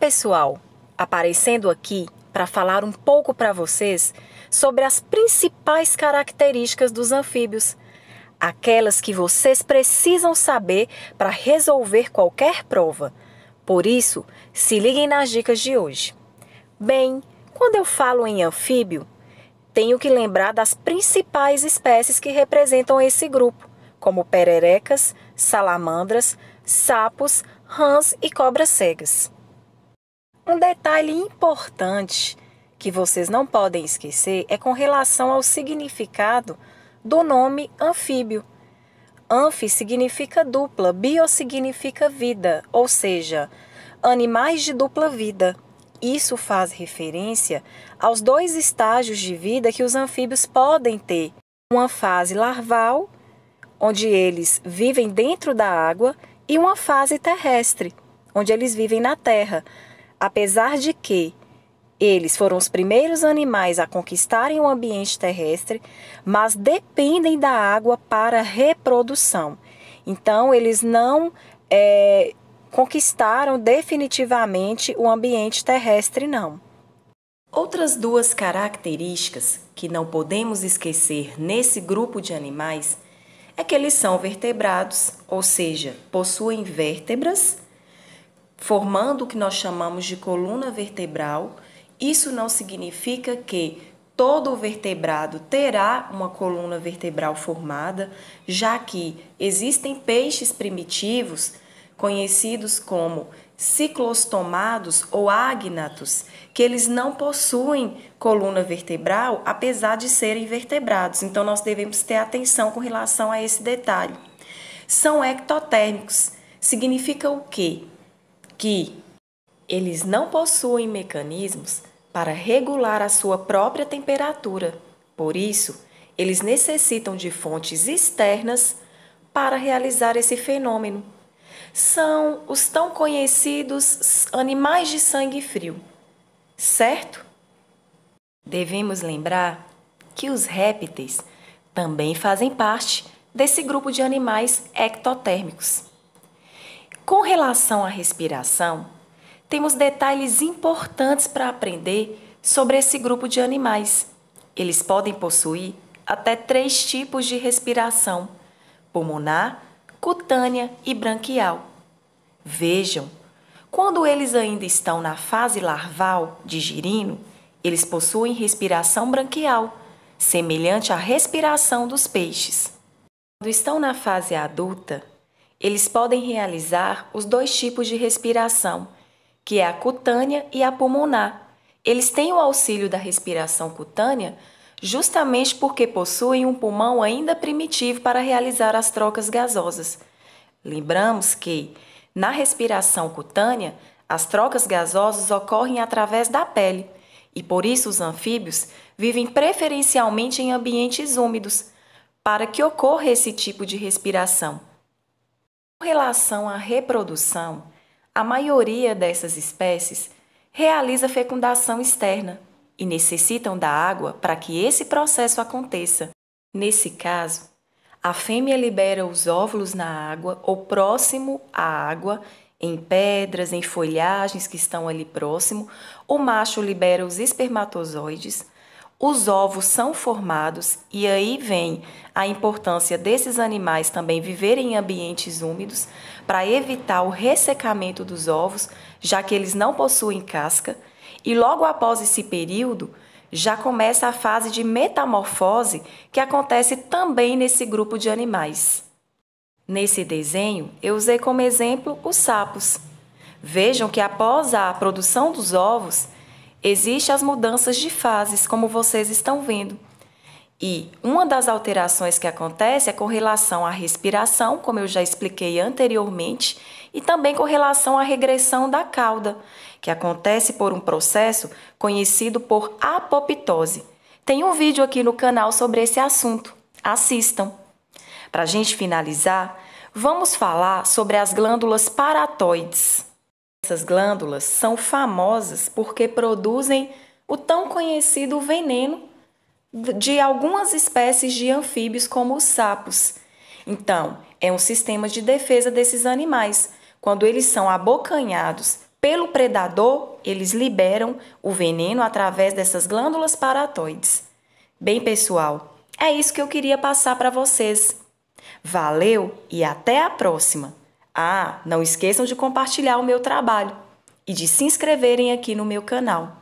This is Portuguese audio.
pessoal, aparecendo aqui para falar um pouco para vocês sobre as principais características dos anfíbios, aquelas que vocês precisam saber para resolver qualquer prova. Por isso, se liguem nas dicas de hoje. Bem, quando eu falo em anfíbio, tenho que lembrar das principais espécies que representam esse grupo, como pererecas, salamandras, sapos, rãs e cobras cegas. Um detalhe importante que vocês não podem esquecer é com relação ao significado do nome anfíbio. Anfi significa dupla, bio significa vida, ou seja, animais de dupla vida. Isso faz referência aos dois estágios de vida que os anfíbios podem ter. Uma fase larval, onde eles vivem dentro da água, e uma fase terrestre, onde eles vivem na terra. Apesar de que eles foram os primeiros animais a conquistarem o ambiente terrestre, mas dependem da água para a reprodução. Então, eles não conquistaram definitivamente o ambiente terrestre, não. Outras duas características que não podemos esquecer nesse grupo de animais é que eles são vertebrados, ou seja, possuem vértebras, formando o que nós chamamos de coluna vertebral. Isso não significa que todo vertebrado terá uma coluna vertebral formada, já que existem peixes primitivos, conhecidos como ciclostomados ou ágnatos, que eles não possuem coluna vertebral, apesar de serem vertebrados. Então, nós devemos ter atenção com relação a esse detalhe. São ectotérmicos. Significa o quê? Que eles não possuem mecanismos para regular a sua própria temperatura. Por isso, eles necessitam de fontes externas para realizar esse fenômeno. São os tão conhecidos animais de sangue frio, certo? Devemos lembrar que os répteis também fazem parte desse grupo de animais ectotérmicos. Com relação à respiração, temos detalhes importantes para aprender sobre esse grupo de animais. Eles podem possuir até 3 tipos de respiração: pulmonar, cutânea e branquial. Vejam, quando eles ainda estão na fase larval de girino, eles possuem respiração branquial, semelhante à respiração dos peixes. Quando estão na fase adulta, eles podem realizar os 2 tipos de respiração, que é a cutânea e a pulmonar. Eles têm o auxílio da respiração cutânea justamente porque possuem um pulmão ainda primitivo para realizar as trocas gasosas. Lembramos que, na respiração cutânea, as trocas gasosas ocorrem através da pele e, por isso, os anfíbios vivem preferencialmente em ambientes úmidos, para que ocorra esse tipo de respiração. Com relação à reprodução, a maioria dessas espécies realiza fecundação externa e necessitam da água para que esse processo aconteça. Nesse caso, a fêmea libera os óvulos na água ou próximo à água, em pedras, em folhagens que estão ali próximo. O macho libera os espermatozoides, os ovos são formados e aí vem a importância desses animais também viverem em ambientes úmidos para evitar o ressecamento dos ovos, já que eles não possuem casca. E logo após esse período, já começa a fase de metamorfose que acontece também nesse grupo de animais. Nesse desenho, eu usei como exemplo os sapos. Vejam que após a produção dos ovos, existem as mudanças de fases, como vocês estão vendo. E uma das alterações que acontece é com relação à respiração, como eu já expliquei anteriormente, e também com relação à regressão da cauda, que acontece por um processo conhecido por apoptose. Tem um vídeo aqui no canal sobre esse assunto. Assistam. Para a gente finalizar, vamos falar sobre as glândulas paratóides. Essas glândulas são famosas porque produzem o tão conhecido veneno de algumas espécies de anfíbios, como os sapos. Então, é um sistema de defesa desses animais. Quando eles são abocanhados Pelo predador, eles liberam o veneno através dessas glândulas paratoides. Bem, pessoal, é isso que eu queria passar para vocês. Valeu e até a próxima! Ah, não esqueçam de compartilhar o meu trabalho e de se inscreverem aqui no meu canal.